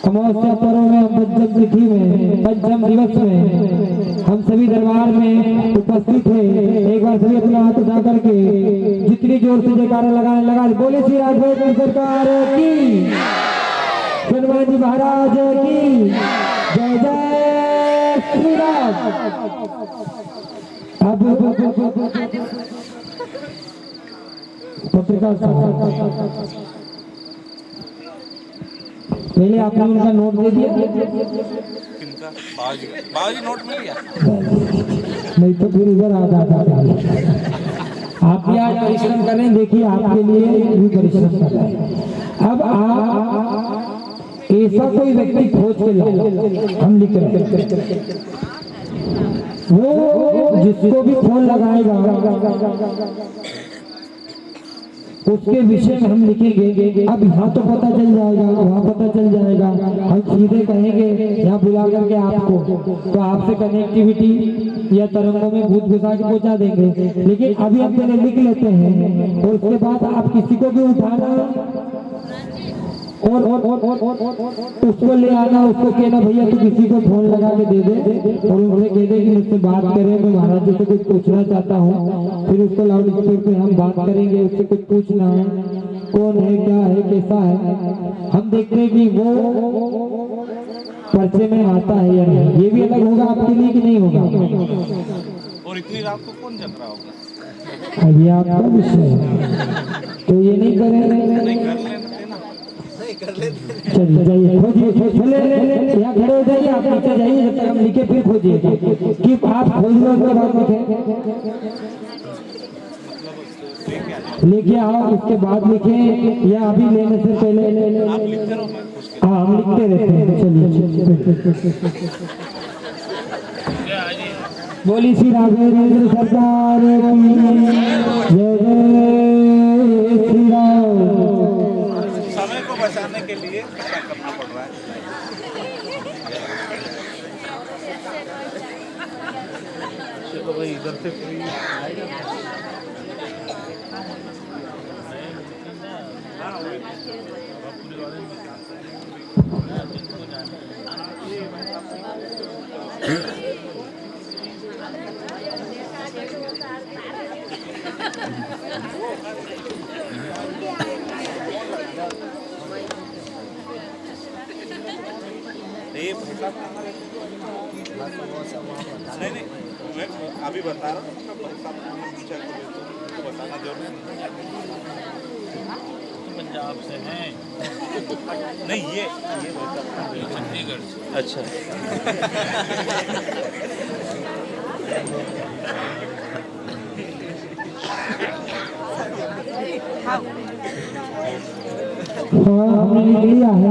अमावस्या पर्व में पंचम तिथि में पंचम दिवस में हम सभी दरबार में उपस्थित हैं। एक बार सभी अपना हाथ उठा करके जितनी जोर से जयकारा लगाने लगा बोले श्री राघवेंद्र सरकार की, हनुमान जी महाराज की जय जय श्री राम। अब पत्रकार पहले आपने उनका नोट दे दिया, बाजी नोट मिल गया नहीं तो फिर इधर आ जाता। आप यहाँ परिश्रम करें, देखिए आपके लिए भी परिश्रम कर रहे हैं। अब आप ऐसा कोई व्यक्ति खोज के लाए, हम लिख रहे हैं, वो जिसको भी फोन लगाएगा उसके विषय में हम लिखेंगे। अब यहाँ तो पता चल जाएगा, वहाँ पता चल जाएगा, हम सीधे कहेंगे यहाँ बुला करके आपको, तो आपसे कनेक्टिविटी या तरंगों में भूत घुसा के पहुँचा देंगे। लेकिन अभी हम पहले लिख लेते हैं और उसके बाद आप किसी को भी उठाना और उसको ले आना, उसको कहना भैया तू किसी को फोन लगा के दे दे और उनसे कह दे कि मुझसे बात करें, मैं महाराज जी से कुछ पूछना चाहता हूँ। फिर उसको लाउड स्पीकर पे हम बात करेंगे, उससे कुछ पूछना है, कौन है, क्या है, कैसा है। हम देखते हैं कि वो पर्चे में आता है या नहीं। ये भी अलग होगा आपके लिए कि नहीं होगा। और इतनी रात को कौन जग रहा होगा, अभी आपका विषय है, तो ये नहीं करें। चलिए जाइए खोजिए, यहाँ खड़े हो जाइए, आप नीचे जाइए, जब तक हम लिखे फिर खोजिए कि आप खोज लो, उसके बाद लिखे लेके आओ, उसके बाद लिखे या अभी लेने से पहले। हाँ हम लिखते रहते हैं। चलिए बोली श्री राघवेंद्र सरकार की जय जय श्री राम। समय को बचाने के लिए क्या करना पड़ रहा है। तो भाई इधर से नहीं मैं अभी बता रहा हूँ, तो बताना जरूर। पंजाब से हैं नहीं, ये चंडीगढ़ से। अच्छा हाँ हमने लिख लिया है।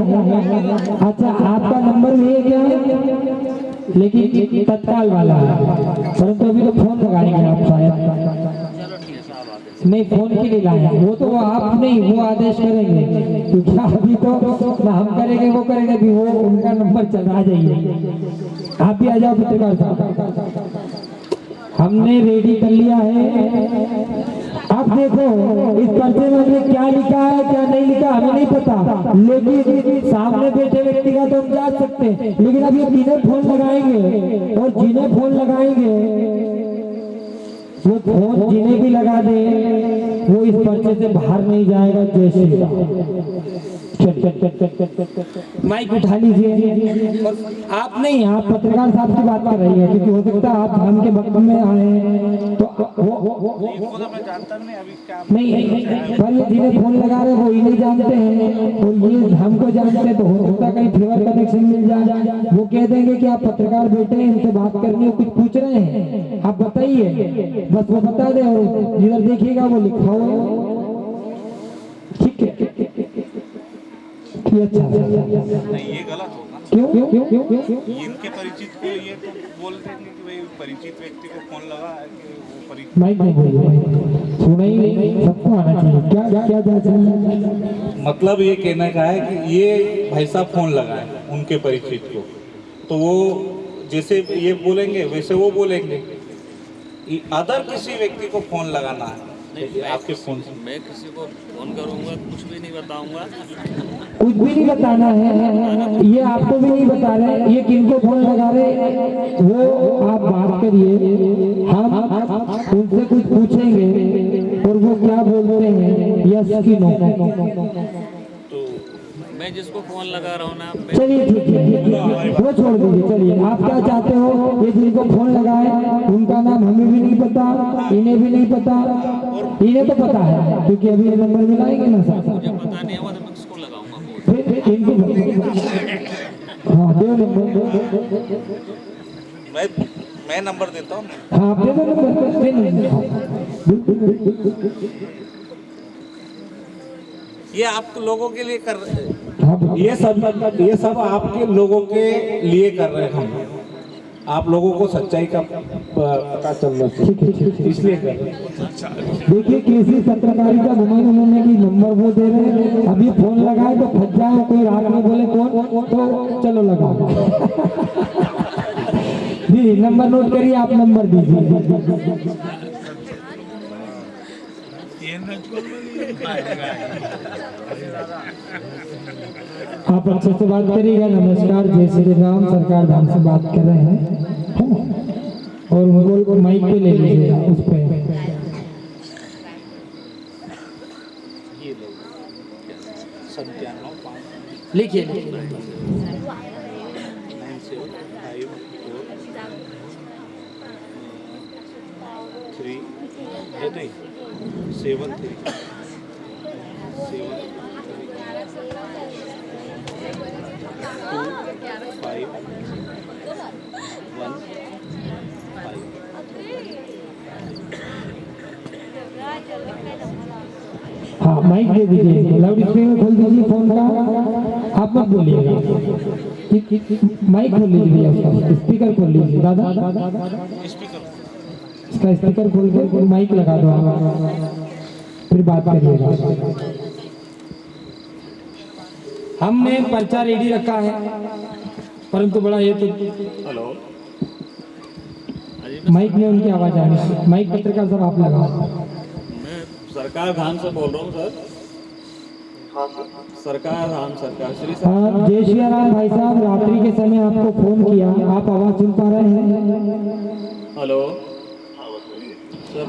अच्छा आपका नंबर भी है क्या, लेकिन तत्काल वाला है, परंतु अभी तो फोन लगाएंगे आप शायद। नहीं फोन के लिए लाए, वो तो आप नहीं, वो आदेश करेंगे, क्योंकि अभी तो ना हम करेंगे वो करेंगे, अभी वो उनका नंबर चला जाइए। आप भी आ जाओ पत्रकार साहब, हमने रेडी कर लिया है। अब देखो इस पर्चे में हमने क्या लिखा है क्या नहीं लिखा हमें नहीं पता, लेकिन सामने बैठे व्यक्ति का तो हम जान सकते हैं। लेकिन अब ये जिन्हें फोन लगाएंगे और जिन्हें फोन लगाएंगे वो फोन जिन्हें भी लगा दे वो इस पर्चे से बाहर नहीं जाएगा। जय श्री राम। माइक उठा लीजिए। आप नहीं, आप पत्रकार साहब की बात कर रही है, क्योंकि हो सकता है आप धाम के भक्त में आए तो मैं जानता नहीं अभी क्या नहीं, पर ये जिन्हें फोन लगा रहे वो इन्हें जानते हैं और ये धाम को जानते हैं, तो हो सकता है कहीं फेवर कनेक्शन मिल जाए। वो कह देंगे कि आप पत्रकार बैठे हैं, इनसे बात करनी है, कुछ पूछ रहे हैं, आप बताइए, बस वो बता दे और जिधर देखिएगा वो लिखा हुआ। ठीक है, अच्छा नहीं, ये गलत होगा। क्यों? इनके परिचित को ये तो बोल देंगे कि भाई परिचित व्यक्ति को फोन लगा है कि वो परिचित। माइक नहीं बोलिए, सुना ही नहीं, सबको आना चाहिए। क्या चाहिए? मतलब ये कहने का है कि ये भाई साहब फोन लगाए उनके परिचित को, तो वो जैसे ये बोलेंगे वैसे वो बोलेंगे। अदर किसी व्यक्ति को फोन लगाना है आपके फोन से। मैं किसी को फोन करूंगा, कुछ भी नहीं बताऊंगा, कुछ भी नहीं बताना है। ये आपको भी नहीं बता रहे ये किनको फोन लगा रहे, वो आप बात करिए, हम उनसे कुछ पूछेंगे और वो क्या बोलते हैं, यस कि नो। तो मैं जिसको फोन लगा रहा हूँ ना, चलिए ठीक है, वो छोड़ दीजिए। चलिए आप क्या चाहते हो, ये जिनको फोन लगाए उनका नाम हमें भी नहीं पता, इन्हें भी नहीं पता, इन्हें तो पता है क्योंकि अभी ये नंबर मिलाएंगे ना सर। मुझे पता नहीं होगा तो मैं किसको लगाऊंगा फोन। फिर इनको हाँ दो नंबर, मैं नंबर देता हूँ। हाँ आप दे दो नंबर, ये आप लोगों के लिए कर रहे हैं, हाँ ये सब आपके लोगों के लिए कर रहे हैं हम। आप लोगों को सच्चाई का पता चल रहा है, ठीक है ठीक है। इसलिए कर रहे हैं। देखिए कृषि पत्रकारिता घुमाई उन्होंने की नंबर वो दे रहे हैं, अभी फोन लगाए तो फंस जाए, कोई रात में बोले कौन, तो चलो लगाओ। जी नंबर नोट करिए, आप नंबर दीजिए। आप अच्छे से बात करिएगा। नमस्कार, जय श्री राम, सरकार धाम से बात कर रहे हैं, है ना? और मोबाइल को माइक पे ले लीजिएगा, उस पे लिखिए। 7 हाँ माइक दे दीजिए, लाउड स्पीकर खोल दीजिए फोन का, आप मत बोलिएगा, माइक खोल लीजिए, स्पीकर खोल लीजिए दादा, इसका स्पीकर खोल के माइक लगा दो आप, फिर बात करिएगा। हमने पर्चा रेडी रखा है, परंतु बड़ा ये तो हेलो, माइक में उनकी आवाज आ रही है, माइक पत्रकार सर आप लगाओ। मैं सरकार धाम से बोल रहा हूँ सर। सरकार धाम, सरकार श्री जय श्री राम भाई साहब, रात्रि के समय आपको फोन किया, आप आवाज सुन पा रहे हैं? हेलो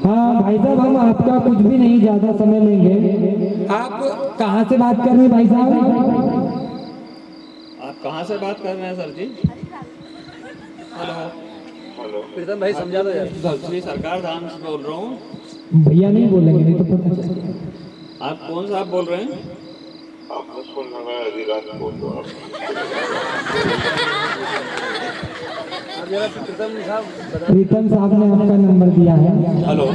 हाँ भाई साहब, हम आपका कुछ भी नहीं ज्यादा समय लेंगे। आप कहाँ से बात कर रहे हैं भाई साहब? आप कहाँ से बात कर रहे हैं सर जी? हेलो, प्रीतम भाई समझा दो यार। श्री सरकार धाम से बोल रहा हूँ। भैया नहीं बोलेंगे, नहीं तो पता चलेगा। आप कौन सा आप बोल रहे हैं? आपको फोन लगाया, अधिराज बोल दो आप। प्रीतम साहब ने आपका नंबर दिया है। हेलो,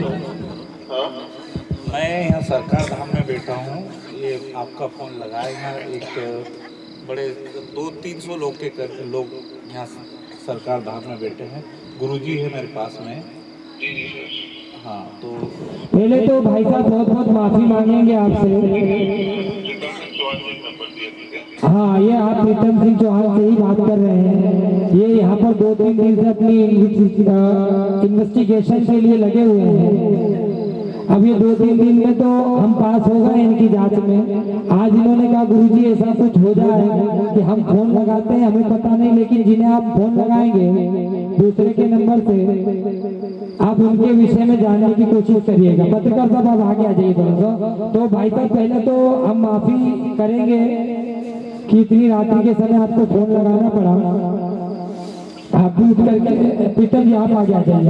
हाँ मैं यहाँ सरकार धाम में बैठा हूँ, ये आपका फोन लगा है। यहाँ एक बड़े 200-300 लोग यहाँ सरकार धाम में बैठे हैं। गुरुजी है मेरे पास में। हाँ, तो पहले तो भाई साहब बहुत बहुत माफी मांगेंगे आपसे। हाँ, ये आप प्रीतम सिंह चौहान से ही बात कर रहे हैं। ये यहाँ पर 2-3 दिन से अपनी इन्वेस्टिगेशन के लिए लगे हुए हैं। अब ये 2-3 दिन में तो हम पास हो गए इनकी जांच में। आज इन्होंने कहा गुरुजी ऐसा कुछ हो जाए कि हम फोन लगाते हैं, हमें पता नहीं, लेकिन जिन्हें आप फोन लगाएंगे दूसरे के नंबर से, आप उनके विषय में जानने की कोशिश करिएगा। पत्रकार साहब आप आगे आ जाइए थोड़ा सा। तो भाई साहब पहले तो हम माफी करेंगे कि इतनी रात्रि के समय आपको फोन लगाना पड़ा। आप भी उठ करके, प्रीतम जी आप आगे आ जाइए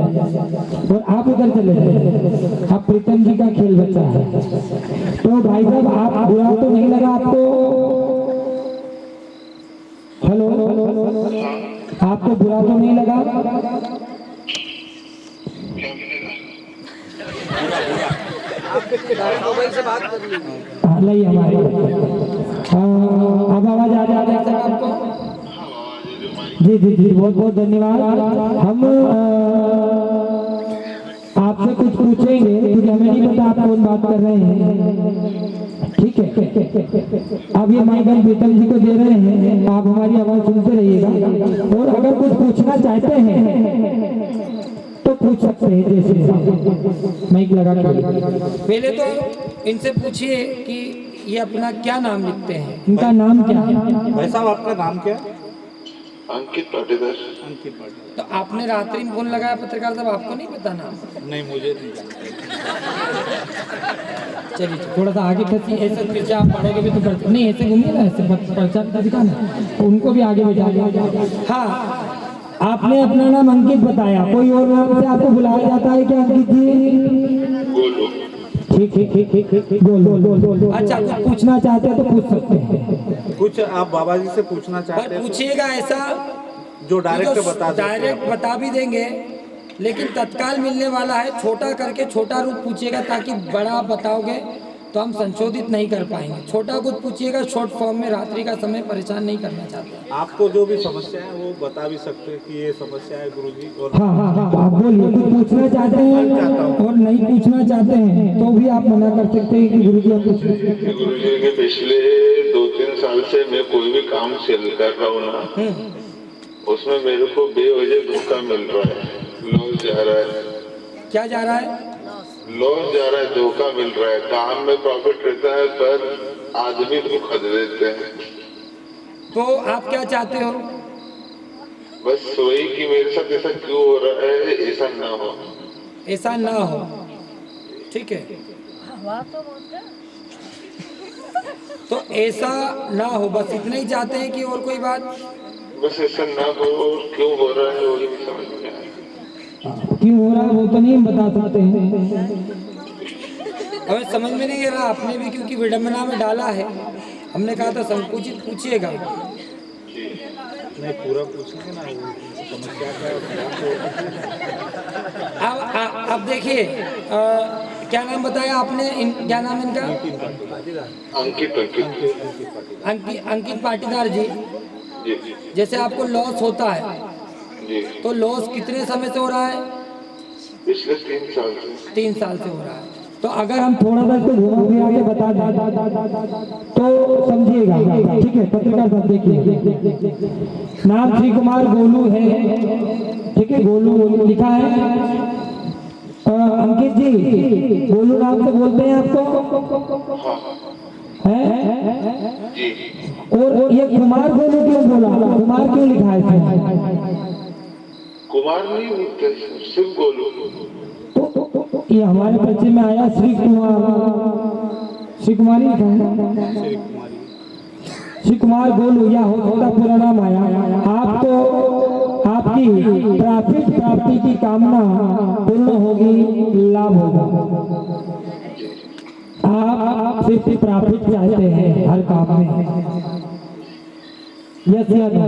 और आप उधर चले जाइए। आप प्रीतम जी का खेल बच्चा है। तो भाई साहब आप बुरा तो नहीं लगा आपको? हेलो, आपको बुरा तो नहीं लगा? मोबाइल से बात कर ली। नहीं हमारे अब आवाज आ रही है आपको? जी जी जी, बहुत बहुत धन्यवाद। हम आपसे कुछ पूछेंगे क्योंकि हमें नहीं पता आप कौन बात कर रहे हैं, ठीक है? अब ये माइक हम प्रीतम जी को दे रहे हैं, आप हमारी आवाज सुनते रहिएगा और अगर कुछ पूछना चाहते हैं तो पूछ सकते हैं। जैसे माइक लगा के पहले तो इनसे पूछिए कि ये अपना क्या नाम लिखते हैं, इनका नाम क्या है? भाई साहब आपका नाम क्या है? अंकित पाटीदार। अंकित पाटीदार। तो आपने रात्रि में फोन लगाया पत्रकार साहब, आपको नहीं पता नाम? नहीं, मुझे नहीं जानते। चलिए थोड़ा सा आगे खसी, ऐसे पीछे आप पढ़ोगे भी तो नहीं, ऐसे घूमिए ना, ऐसे पर्चा भी दिखाना, उनको भी आगे बैठा दिया। हाँ, आपने अपना नाम अंकित बताया, कोई और नाम से आपको बुलाया जाता है क्या अंकित जी? गोलू। ठीक ठीक ठीक ठीक ठीक, बोलो। अच्छा, कुछ पूछना चाहते हैं तो पूछ सकते हैं। कुछ आप बाबा जी से पूछना चाहते पर हैं तो पूछिएगा ऐसा जो डायरेक्ट बता देते हैं। डायरेक्ट बता भी देंगे, लेकिन तत्काल मिलने वाला है। छोटा करके छोटा रूप पूछिएगा, ताकि बड़ा आप बताओगे तो हम संशोधित नहीं कर पाएंगे। छोटा कुछ पूछिएगा शॉर्ट फॉर्म में, रात्रि का समय परेशान नहीं करना चाहते। आपको जो भी समस्या है वो बता भी सकते हैं कि ये समस्या है गुरुजी। और हाँ हाँ हाँ, आप बोलिए, कुछ पूछना चाहते हैं और नहीं पूछना चाहते हैं तो भी आप मना कर सकते हैं कि गुरुजी आप कुछ। गुरुजी के पिछले 2-3 साल से मैं कोई भी काम सेल कर रहा हूँ ना, उसमें मेरे को बेवजह धोखा मिल रहा है, लॉस जा रहा है। क्या जा रहा है? लॉस जा रहा है, धोखा मिल रहा है। काम में प्रॉफिट रहता है पर आदमी धोखा दे देते हैं। तो आप क्या चाहते हो? बस वही कि मेरे साथ ऐसा क्यों हो रहा है, ऐसा ना हो। ऐसा ना हो, ठीक है। तो ऐसा ना हो, बस इतना ही चाहते हैं कि और कोई बात? बस ऐसा ना हो, और क्यों हो रहा है वही नहीं समझ में आया। क्यों हो रहा है वो तो नहीं बता सकते हैं। हमें समझ में नहीं आ रहा, आपने भी क्योंकि विडंबना में डाला है, हमने कहा था संकुचित पूछिएगा। नहीं, पूरा पूछेंगे ना, वो समस्या क्या है। अब देखिए, क्या नाम बताया आपने? क्या नाम है इनका? अंकित। अंकित पाटीदार जी। जी जैसे आपको लॉस होता है, जी। तो लॉस कितने समय से हो रहा है? पिछले 3 साल से। 3 साल से हो रहा है। तो अगर हम थोड़ा सा इसको घुमा फिरा के बता दें तो समझिएगा, ठीक है? पत्रकार साहब देखिए, नाम श्री कुमार गोलू है, ठीक है? गोलू लिखा है। अंकित जी, गोलू नाम से बोलते हैं आपको? है? जी। और ये कुमार गोलू क्यों बोला? कुमार क्यों लिखा है इसमें? कुमार नहीं बोलते, सिर्फ गोलू। तो ये हमारे बच्चे में आया श्री कुमारी लिखा है, श्री कुमार गोलू, या हो सकता पूरा नाम आया। आपको आपकी प्राप्ति की कामना पूर्ण होगी, लाभ होगा। आप सिर्फ प्रॉफिट चाहते हैं हर काम में, यस या नो?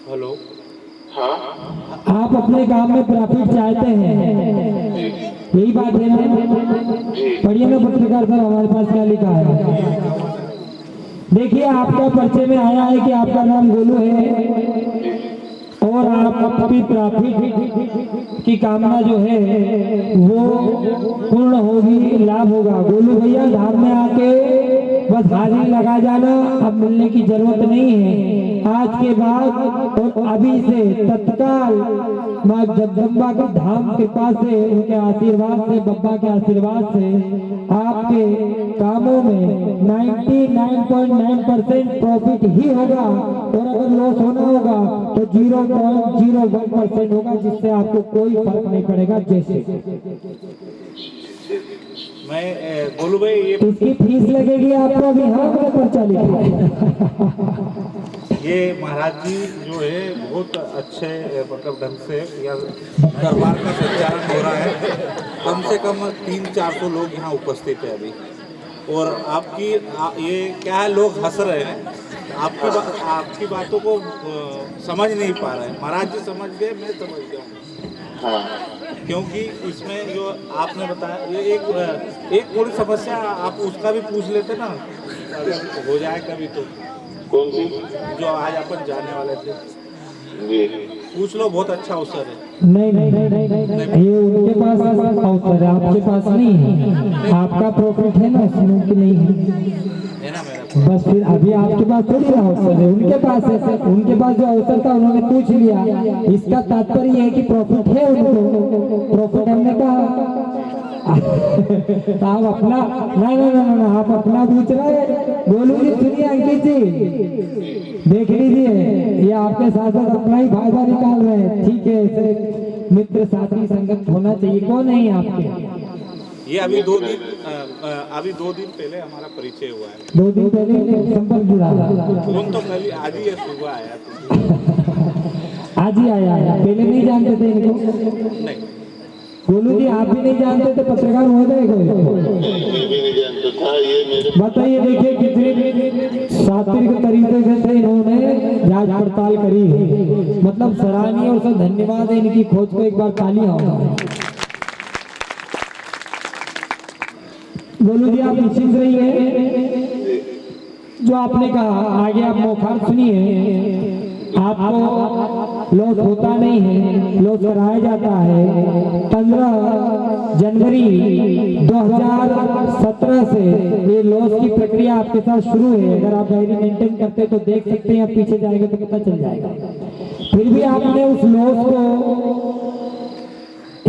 हेलो, हाँ आप अपने काम में प्रॉफिट चाहते हैं, यही बात है ना? पढ़िए ना पत्रकार साहब, हमारे पास क्या लिखा है। देखिए, आपका पर्चे में आया है कि आपका नाम गोलू है और आप अपनी प्रॉफिट की कामना जो है वो पूर्ण होगी, लाभ होगा। गोलू भैया, धाम में आके बस हाजिरी लगा जाना, अब मिलने की जरूरत नहीं है। आज के बाद और अभी से तत्काल माँ जगदम्बा के धाम कृपा से, उनके आशीर्वाद से, बब्बा के आशीर्वाद से आपके कामों में 99.9% प्रॉफिट ही होगा, और अगर लॉस होना होगा तो 0.01% होगा, जिससे आपको कोई फर्क नहीं पड़ेगा। जैसे मैं गोलू भाई, ये इसकी फीस लगेगी आपको अभी, हाँ मेरा पर्चा लिखा। ये महाराज जी जो है बहुत अच्छे मतलब ढंग से या दरबार का संचालन हो रहा है। कम से कम 300-400 लोग यहाँ उपस्थित है अभी, और आपकी ये क्या है, लोग हंस रहे हैं, आपकी बातों को समझ नहीं पा रहे हैं। महाराज जी समझ गए, मैं समझ गया, हाँ। क्योंकि इसमें जो आपने बताया ये एक थोड़ी समस्या आप उसका भी पूछ लेते ना, अगर हो जाए कभी तो। कौन सी? जो आज अपन जाने वाले थे, जी पूछ लो, बहुत अच्छा अवसर है। नहीं नहीं नहीं नहीं नहीं, ये उनके पास अवसर है, आपके पास नहीं है। आपका प्रॉफिट है ना, उसमें कि नहीं है ना मेरा? बस फिर अभी आपके पास थोड़ी ना अवसर है, उनके पास है। उनके पास जो अवसर था उन्होंने पूछ लिया, इसका तात्पर्य है कि प्रॉफिट है उनको। प्रॉफिट हमने कहा तो आप अपना ना आप अपना पूछ रहे बोलू जी। सुनिए अंकित जी, देख लीजिए ये आपके साथ साथ अपना ही फायदा निकाल रहे हैं। ठीक है, ऐसे मित्र साथी संगत होना चाहिए। कौन है आपके? ये अभी 2 दिन पहले हमारा परिचय हुआ है। 2 दिन पहले संपर्क जुड़ा। फोन तो कल आज ही सुबह आया। आज ही आया है, पहले नहीं जानते थे इनको? नहीं, गोलू जी आप भी नहीं जानते थे पत्रकार महोदय को? भी नहीं जानता था ये मेरे। बताइए, देखिए कितने सात्विक तरीके से इन्होंने जांच पड़ताल करी है। मतलब सराहनीय और सब धन्यवाद है इनकी खोज को। एक बार तालियां होगा। गोलू जी आप निश्चिंत रहिए। जो आपने कहा आगे आप मोखार सुनिए। आपको लॉस होता नहीं है, लॉस कराया जाता है। 15 जनवरी 2017 से ये लॉस की प्रक्रिया आपके साथ शुरू है। अगर आप डायरी मेंटेन करते तो देख सकते हैं, आप पीछे जाएंगे तो पता चल जाएगा। फिर भी आपने उस लॉस को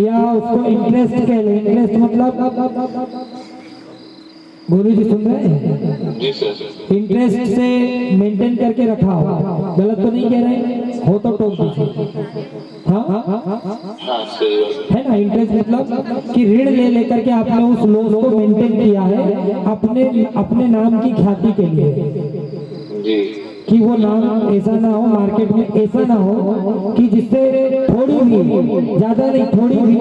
या उसको इंटरेस्ट कह लें, इंटरेस्ट मतलब गोलू जी सुन रहे हैं? जी सर। इंटरेस्ट से मेंटेन करके रखा हो। गलत तो नहीं कह रहे हो तो टोक दीजिए। हाँ हाँ सही बात है ना। इंटरेस्ट मतलब कि ऋण ले लेकर के आपने उस लोन को मेंटेन किया है अपने नाम की ख्याति के लिए। जी। कि वो नाम ऐसा ना हो, मार्केट में ऐसा ना हो कि जिससे थोड़ी भी, ज्यादा नहीं थोड़ी भी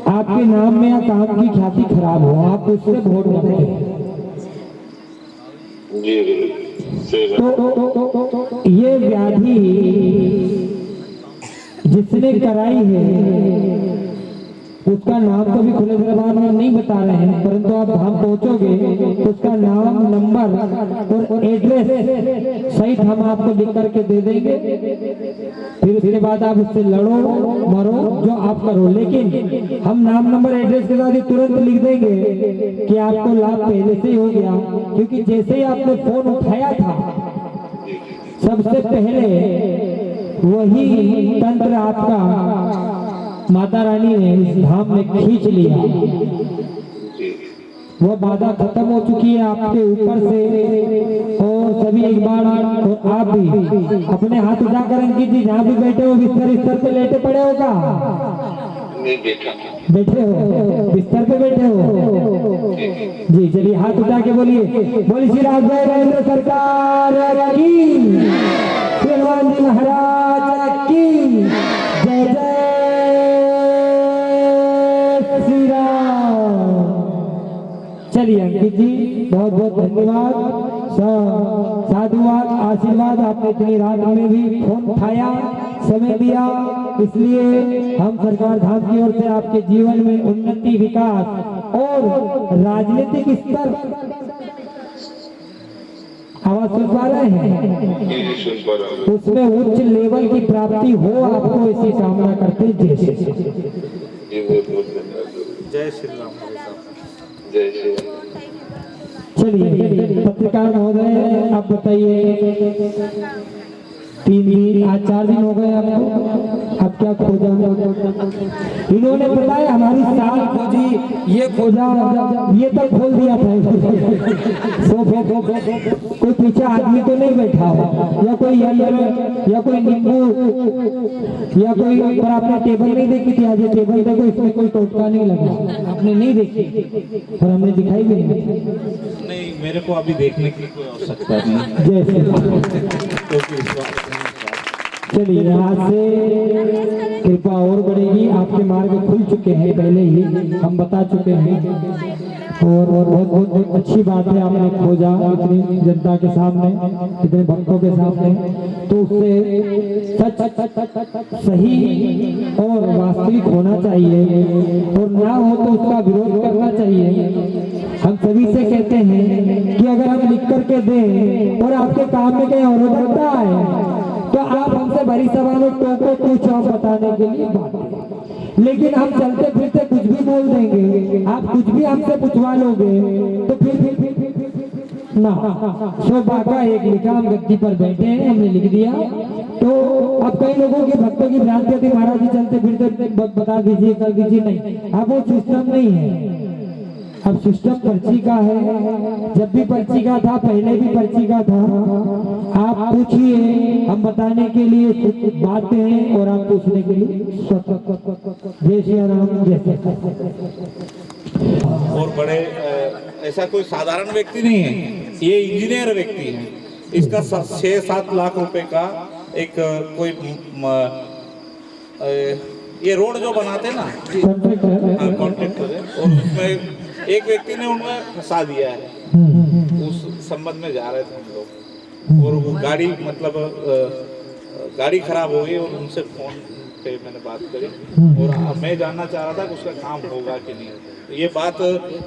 आपके नाम में या काम की ख्याति खराब हो, आप उससे वोट मांगे। जी सही बात। तो ये व्याधि जिसने कराई है उसका नाम तो भी खुले दरबार में नहीं बता रहे हैं, परंतु आप धाम पहुंचोगे तो उसका नाम, नंबर और एड्रेस सहित हम आपको लिख करके दे देंगे। फिर उसके बाद आप उससे लड़ो मरो जो आप करो, लेकिन हम नाम नंबर एड्रेस के साथ ही तुरंत लिख देंगे कि आपको लाभ पहले से ही हो गया। क्योंकि जैसे ही आपने फोन उठाया था सबसे पहले वही तंत्र आपका माता रानी ने इस धाम में खींच लिया। वो बाधा खत्म हो चुकी है आपके ऊपर से। और सभी एक बार और आप भी अपने हाथ उठाकर अंकित जी जहाँ भी बैठे हो बिस्तर पे लेटे पड़े हो का? नहीं बैठा। बैठे हो, बिस्तर पे बैठे हो जी। चलिए हाथ उठा के बोलिए, बोली श्री राघवेंद्र सरकार की, हनुमान जी महाराज की जय जय श्री राम। चलिए अंकित जी बहुत बहुत धन्यवाद, साधुवाद, आशीर्वाद। आपने इतनी रात में भी फोन उठाया, समय दिया, इसलिए हम सरकार धाम की ओर से आपके जीवन में उन्नति, विकास और राजनीतिक स्तर, आवाज सुन पा रहे हैं, उसमें उच्च लेवल की प्राप्ति हो, आपको ऐसी कामना करते जैसे। जय श्री राम। जय श्री राम। चलिए पत्रकार महोदय आप बताइए, 4 दिन हो गए आपको, अब क्या खोजा? इन्होंने बताया हमारी साल खोजी, ये खोजा, ये तो खोल दिया था। कोई पीछे आदमी तो नहीं बैठा हो, या कोई यंत्र या कोई नींबू या कोई, पर आपने टेबल नहीं देखी थी आज? ये टेबल देखो, इसमें कोई टोटका नहीं लगा, आपने नहीं देखी और हमने दिखाई भी नहीं, मेरे को अभी देखने की कोई आवश्यकता नहीं। जैसे चलिए आज से कृपा और बढ़ेगी, आपके मार्ग खुल चुके हैं, पहले ही हम बता चुके हैं। और बहुत बहुत अच्छी बात है, आपने खोजा इतनी जनता के सामने, इतने भक्तों के सामने, तो उससे सच सही और वास्तविक होना चाहिए, और ना हो तो उसका विरोध करना चाहिए। हम सभी से कहते हैं कि अगर हम लिख करके दें और आपके काम में कहीं अवरोधकता है तो आप हमसे भरी सभा में टोको कुछ और बताने के लिए बात, लेकिन हम चलते फिरते कुछ भी बोल देंगे, आप कुछ भी हमसे पूछवा लोगे तो फिर ना। सो बाका एक लिखा, हम गद्दी पर बैठे हैं, हमने लिख दिया, तो अब कई लोगों के भक्तों की भ्रांति थी, महाराज जी चलते फिरते बता दीजिए कर दीजिए, नहीं, अब वो सिस्टम नहीं है। अब सिस्टम पर्ची का है, जब भी पर्ची का था, पहले भी पर्ची का था। आप पूछिए, हम बताने के लिए बातें हैं और आप पूछने के लिए जय श्री राम, जय। और बड़े ऐसा कोई साधारण व्यक्ति नहीं है, ये इंजीनियर व्यक्ति है। इसका 6-7 लाख रुपए का एक कोई ये रोड जो बनाते ना, हाँ कॉन्ट्रैक्टर है, और उसमें एक व्यक्ति ने उनमें फंसा दिया है। उस संबंध में जा रहे थे हम लोग, और वो गाड़ी मतलब गाड़ी खराब हो गई, और उनसे फोन पे मैंने बात करी, और मैं जानना चाह रहा था कि उसका काम होगा कि नहीं। ये बात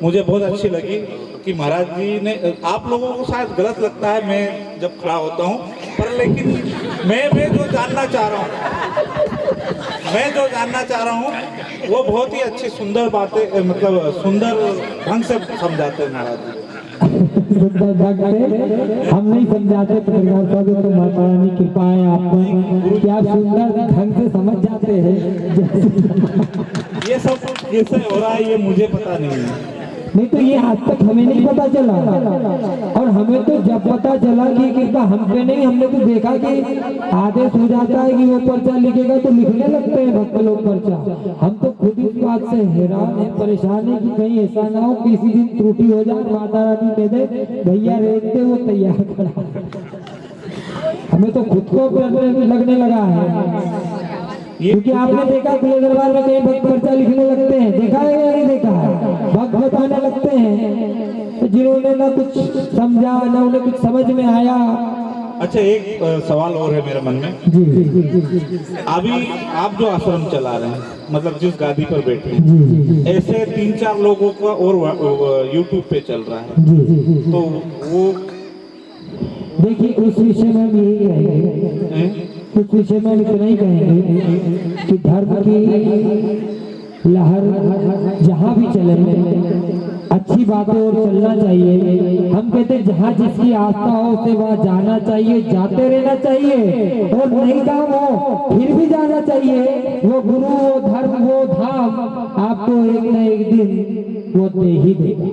मुझे बहुत अच्छी लगी कि महाराज जी ने, आप लोगों को शायद गलत लगता है मैं जब खड़ा होता हूँ, पर लेकिन मैं जो जानना चाह रहा हूँ वो बहुत ही अच्छी सुंदर बातें, मतलब सुंदर ढंग से समझाते हैं महाराज जी। हम नहीं समझाते, पत्रकार साहब, तो माता रानी कृपा है आप पर कि आप सुंदर ढंग से समझ जाते हैं। ये सब कैसे हो रहा है ये मुझे पता नहीं है। नहीं तो ये आज तक हमें नहीं पता चला, और हमें तो जब पता चला कि कृपा हम पे नहीं, हमने तो देखा कि आदेश हो जाता है कि वो पर्चा लिखेगा तो लिखने लगते हैं भक्त लोग पर्चा। हम तो खुद इस बात से हैरान है, परेशान है कि कहीं ऐसा ना हो किसी दिन त्रुटि हो जाए, माता रानी कह दे भैया रेखते वो तैयार करा। हमें तो खुद को लगने लगा है, क्योंकि आपने देखा खुले दरबार में कई भक्त पर्चा लिखने लगते हैं, देखा है या नहीं देखा है? भक्त बताने लगते हैं तो जिन्होंने ना कुछ समझा ना उन्हें कुछ समझ में आया। अच्छा, एक सवाल और है मेरे मन में। अभी आप जो आश्रम चला रहे हैं, मतलब जिस गादी पर बैठे हैं, ऐसे 3-4 लोगों का और यूट्यूब पे चल रहा है, तो वो देखिए उस विषय में हम यही कहेंगे, उस विषय में हम इतना ही कहेंगे कि धर्म की लहर जहाँ भी चले अच्छी बातें और चलना चाहिए। हम कहते हैं जहाँ जिसकी आस्था हो उसे वहाँ जाना चाहिए, जाते रहना चाहिए, और नहीं काम हो फिर भी जाना चाहिए। वो गुरु, वो धर्म, वो धाम आपको एक न एक दिन वो दे ही देगा।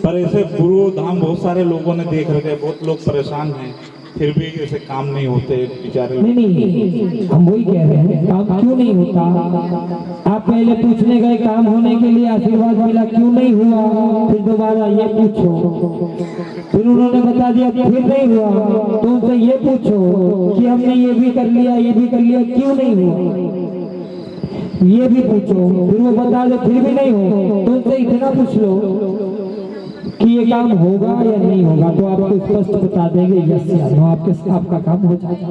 पर ऐसे गुरु धाम बहुत सारे लोगों ने देख रखे, बहुत लोग परेशान हैं, फिर भी ऐसे काम नहीं होते बेचारे। नहीं, हम वही कह रहे हैं, काम क्यों नहीं होता? आप पहले पूछने गए काम होने के लिए, आशीर्वाद मिला, क्यों नहीं हुआ? फिर दोबारा ये पूछो, फिर उन्होंने बता दिया फिर नहीं हुआ, तो उनसे ये पूछो कि हमने ये भी कर लिया, ये भी कर लिया, क्यों नहीं हुआ? ये भी पूछो, फिर वो बता दे फिर भी नहीं हो, तो उनसे इतना पूछ लो कि ये काम होगा या नहीं होगा, तो आपको स्पष्ट बता देंगे यस या नो, आपका काम हो जाएगा।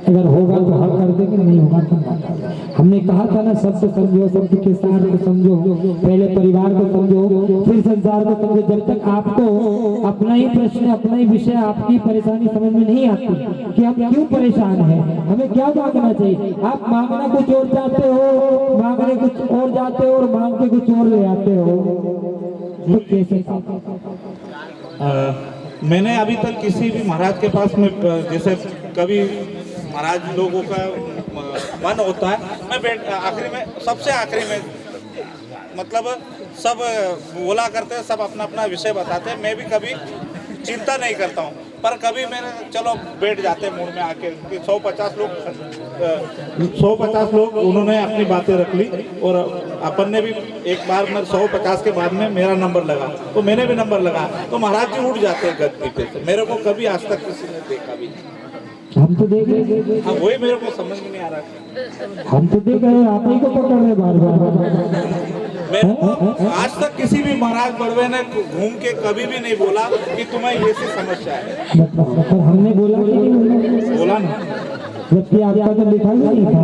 अगर होगा तो हाँ कर देंगे, नहीं होगा तो ना कर देंगे। हमने कहा था ना, शब्द समझो, शब्द के सार को समझो, पहले परिवार को समझो, फिर संसार को समझो। जब तक आपको अपना ही प्रश्न, अपना ही विषय, आपकी परेशानी समझ में नहीं आती कि हम क्यों परेशान हैं, हमें क्या मांगना चाहिए। आप मांगना कुछ और चाहते हो, मांगने कुछ और जाते हो, और मांग के कुछ और ले आते हो, तो कैसे? मैंने अभी तक किसी भी महाराज के पास में, जैसे कभी महाराज लोगों का मन होता है, मैं आखिरी में, सबसे आखिरी में, मतलब सब बोला करते हैं, सब अपना अपना विषय बताते हैं, मैं भी कभी चिंता नहीं करता हूँ, पर कभी मैंने चलो बैठ जाते मूड में आके कि 150 लोग उन्होंने अपनी बातें रख ली, और अपन ने भी एक बार में 150 के बाद में मेरा नंबर लगा, तो मैंने भी नंबर लगा, तो महाराज जी उठ जाते हैं गद्दी पे से। मेरे को कभी आज तक किसी ने देखा भी नहीं। हम तो देख रहे, हाँ वही मेरे को समझ में नहीं आ रहा। हम तो देख रहे, आप ही को पकड़ रहे बार। मेरे को आज तक किसी भी महाराज बड़वे ने घूम के कभी भी नहीं बोला कि तुम्हें ये सी समस्या है। पर हमने बोला कि नहीं बोला ना, जबकि आपका तो लिखा ही नहीं था।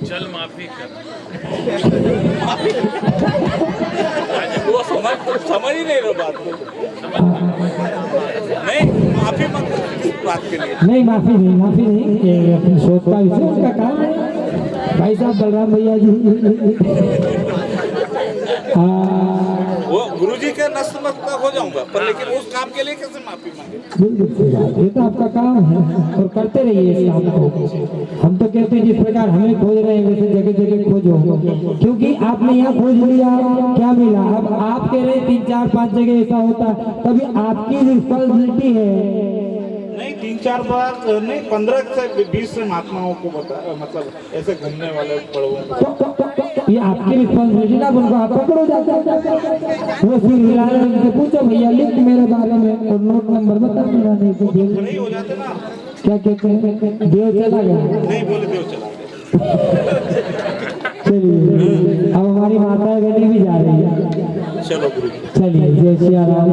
चल माफी कर, वो समझ ही नहीं रहा बात को। नहीं माफी मत किस बात के लिए? नहीं माफी नहीं, ये अपनी शोध का विषय, उनका काम है। भाई साहब बलराम भैया जी, वो गुरुजी ठीक है, नतमस्तक हो जाऊंगा, पर लेकिन उस काम के लिए कैसे माफी मांगे? बिल्कुल सही बात। ये तो आपका काम है और करते रहिए इस काम को। हम तो कहते हैं जिस प्रकार हमें खोज रहे हैं वैसे जगह जगह खोजो, क्योंकि आपने यहाँ खोज लिया, क्या मिला? अब आप कह रहे हैं 3 4 5 जगह ऐसा होता, तभी आपकी रिस्पॉन्सिबिलिटी है। नहीं 3-4 बार नहीं, 15 से 20 से महात्माओं को बता, मतलब ऐसे घूमने वाले पड़ों ये आपकी रिस्पॉन्सिबिलिटी ना, उनको आप पकड़ो जाते वो फिर हिलाने उनसे पूछो भैया लिख मेरे बारे में और नोट नंबर बता मेरा, नहीं तो देव नहीं हो जाते ना। क्या कहते हैं देव चला गया। नहीं बोले देव चला गया। चलिए अब हमारी माता गली भी जा रही है। चलो गुरु। चलिए जय श्री राम।